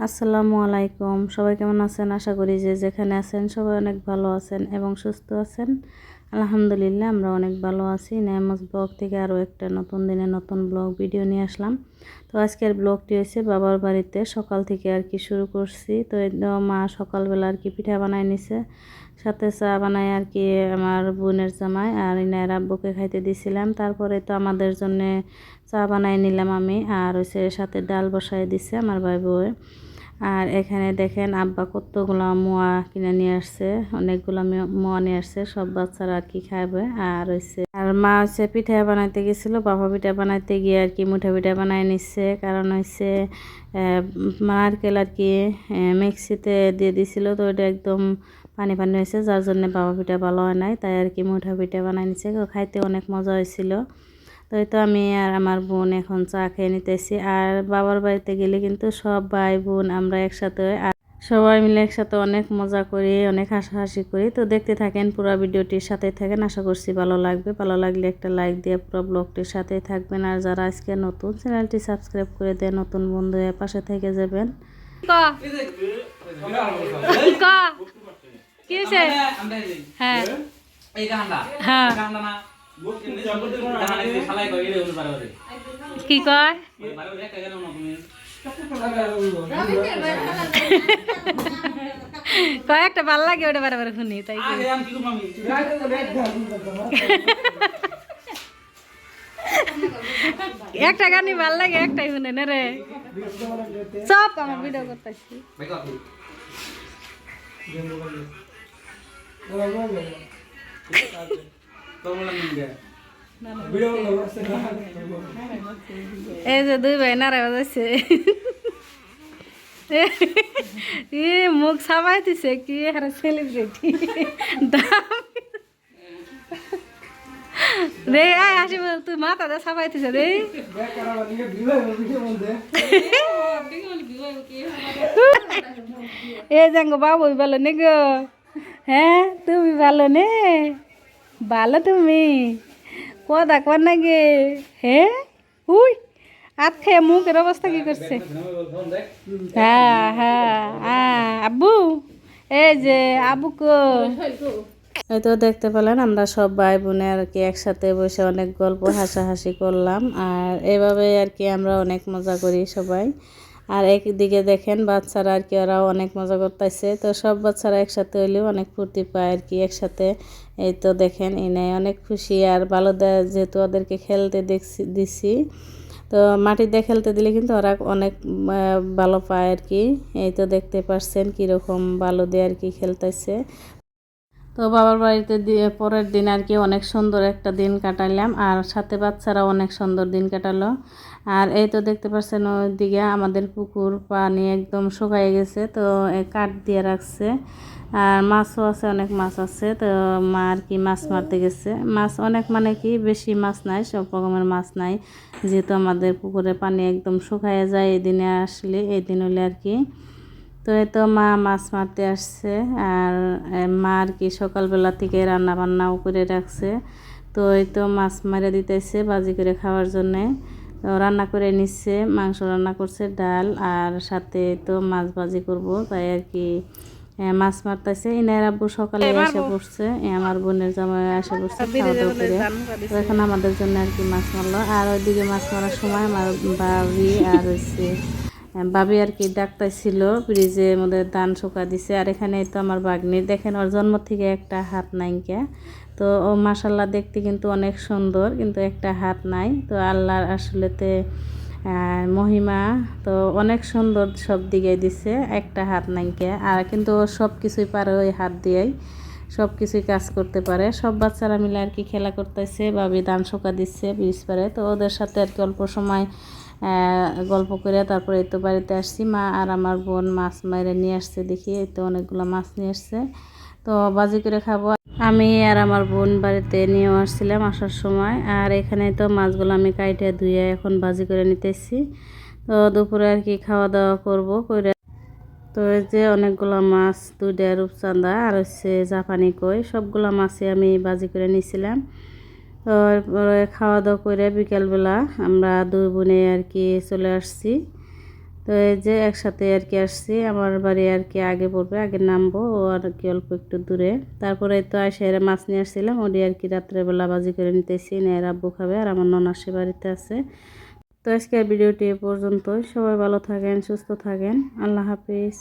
আসসালামু আলাইকুম। সবাই কেমন আছেন? আশা করি যে যেখানে আছেন সবাই অনেক ভালো আছেন এবং সুস্থ আছেন। আলহামদুলিল্লাহ আমরা অনেক ভালো আছি। নেয়ামত ব্লগ থেকে আরও একটা নতুন দিনে নতুন ব্লগ ভিডিও নিয়ে আসলাম। তো আজকের ব্লগটি হয়েছে বাবার বাড়িতে সকাল থেকে আর কি শুরু করছি। তো মা সকালবেলা আর কি পিঠা বানায় নিছে, সাথে চা বানায় আর কি আমার বোনের জামাই আর ইনার আব্বুকে খাইতে দিছিলাম। তারপরে তো আমাদের জন্যে চা বানাই নিলাম আমি, আর হচ্ছে সাথে ডাল বসাই দিছে আমার ভাই বউয়ে। আর এখানে দেখেন আব্বা কতগুলা মোয়া কিনে নিয়ে আসছে, অনেকগুলা মোয়া নিয়ে আসছে, সব বাচ্চারা আর কি খাবে। আর হচ্ছে আর মা হচ্ছে পিঠা বানাইতে গেছিল, বাবা পিঠা বানাইতে গিয়ে আর কি মুঠা পিঠা বানাই নিচ্ছে। কারণ হচ্ছে নারকেল আর কি মিক্সিতে দিয়ে দিছিল, তো ওটা একদম পানি পানি হয়েছে, যার জন্য বাবা পিঠা ভালো হয় নাই, তাই আর কি মুঠা পিঠা বানাই নিচ্ছে। খাইতে অনেক মজা হয়েছিল। তো এই তো আমি আর আমার বোন এখন চা খেয়ে নিতেছি। আর বাবার বাড়িতে গেলে কিন্তু সব ভাই বোন আমরা একসাথে আর সবাই মিলে একসাথে অনেক মজা করি, অনেক হাসাহাসি করি। তো দেখতে থাকেন, পুরো ভিডিওটির সাথে থাকেন, আশা করছি ভালো লাগবে। ভালো লাগলে একটা লাইক দিয়ে পুরো ব্লগটির সাথেই থাকবেন। আর যারা আজকে নতুন, চ্যানেলটি সাবস্ক্রাইব করে দেয়, নতুন বন্ধু হয়ে পাশে থেকে যাবেন। হ্যাঁ হ্যাঁ কি কয় কয়েকটা ভাল লাগে ওটা বারে শুনি, তাই একটা গানই ভাল লাগে, একটাই শুনে না রে। সব আমার ভিডিও করতেছি। এই যে দুই ভাই নাড়া বাজাইছে, মুখ সামাইতেছে কি হারা সেলিব্রিটি রে। আয় আসি তুই মাথা দিয়ে সামাইতেছে রে। এ যাঙ্গ বাবু ভালো নে গো? হ্যাঁ তুমি ভালো নে? ভালো তুমি কদা কর না গে? হ্যাঁ উই আত খেয়ে মুখের অবস্থা কি করছে? হ্যাঁ হ্যাঁ হ্যাঁ আব্বু, এই যে আব্বু কো। এই তো দেখতে পেলেন আমরা সব ভাই বোনে আর কি একসাথে বসে অনেক গল্প হাসাহাসি করলাম। আর এভাবে আর কি আমরা অনেক মজা করি সবাই। আর একদিকে দেখেন বাচ্চারা আর কি ওরাও অনেক মজা করতেছে। তো সব বাচ্চারা একসাথে হইলেও অনেক ফুর্তি পায় আর কি একসাথে। এই তো দেখেন এনে অনেক খুশি আর ভালো দেয়, যেহেতু ওদেরকে খেলতে দিছি। তো মাটিতে খেলতে দিলে কিন্তু ওরা অনেক ভালো পায় আর কি। এই তো দেখতে পাচ্ছেন কীরকম ভালো দিয়ে আর কি খেলতেছে। তো বাবার বাড়িতে দিয়ে পরের দিন আর কি অনেক সুন্দর একটা দিন কাটাইলাম, আর সাথে বাচ্চারা অনেক সুন্দর দিন কাটালো। আর এই তো দেখতে পাচ্ছেন ওইদিকে আমাদের পুকুর পানি একদম শুকায় গেছে, তো কাঠ দিয়ে রাখছে। আর মাছও আছে, অনেক মাছ আছে। তো মা আর কি মাছ মারতে গেছে। মাছ অনেক মানে কি বেশি মাছ নাই, সব রকমের মাছ নাই, যেহেতু আমাদের পুকুরে পানি একদম শুকায় যায় এই দিনে আসলে, এই দিন হলে আর কি। তো এই তো মা মাছ মারতে আসছে। আর মা আর কি সকালবেলা থেকে রান্না বান্নাও করে রাখছে। তো এই তো মাছ মারে দিতেছে বাজি করে খাওয়ার জন্যে। তো রান্না করে নিচ্ছে, মাংস রান্না করছে, ডাল, আর সাথে তো মাছ ভাজি করব, তাই আর কি মাছ মারতেছে। ইনার আব্বু সকালে এসে পড়ছে, আমার বোনের জামাই এসে পড়ছে খাওয়া দাওয়া করে। তো এখন আমাদের জন্য আর কি মাছ মারলো। আর ওইদিকে মাছ মারার সময় আমার বাবি আর হচ্ছে ভাবি আর কি ডাক্তার ছিল, ফ্রিজের মধ্যে ধান শুকা দিছে। আর এখানে তো আমার বাগনি দেখেন, ওর জন্ম থেকে একটা হাত নাই কে। তো ও মাশাল্লাহ দেখতে কিন্তু অনেক সুন্দর, কিন্তু একটা হাত নাই। তো আল্লাহর আসলেতে মহিমা, তো অনেক সুন্দর সব দিকে দিছে, একটা হাত নাই কে। আর কিন্তু ও সব কিছুই পারে, ওই হাত দিয়েই সব কিছুই কাজ করতে পারে। সব বাচ্চারা মিলে আর কি খেলা করতেছে, ভাবি ধান শুকা দিচ্ছে ব্রিজ পারে। তো ওদের সাথে আর কি অল্প সময় গল্প করে তারপরে এই তো বাড়িতে আসছি। মা আর আমার বোন মাছ মাইরে নিয়ে আসছে, দেখি এই তো অনেকগুলো মাছ নিয়ে আসছে, তো বাজি করে খাবো। আমি আর আমার বোন বাড়িতে নিয়েও আসছিলাম আসার সময়। আর এখানে তো মাছগুলো আমি কাইটে ধুয়ে এখন বাজি করে নিতেছি। তো দুপুরে আর কি খাওয়া দাওয়া করবো করে। তো এই যে অনেকগুলো মাছ, দুইটা রূপচাঁদা আর হচ্ছে জাপানি কই, সবগুলো মাছই আমি বাজি করে নিয়েছিলাম। তারপরে খাওয়া দাওয়া করে বিকেলবেলা আমরা দুই বোনে আর কি চলে আসছি। তো এই যে একসাথে আর কি আসছি, আমার বাড়ি আর কি আগে পড়বে, আগে নামবো ও আর কি অল্প একটু দূরে। তারপরে তো এসে মাছ নিয়ে আসছিলাম, ওটি আর কি রাত্রেবেলা বাজি করে নিতেছি, নেয় আব্বু খাবে আর আমার ননার সে বাড়িতে আছে। তো আজকের ভিডিওটি এ পর্যন্তই, সবাই ভালো থাকেন, সুস্থ থাকেন, আল্লাহ হাফিজ।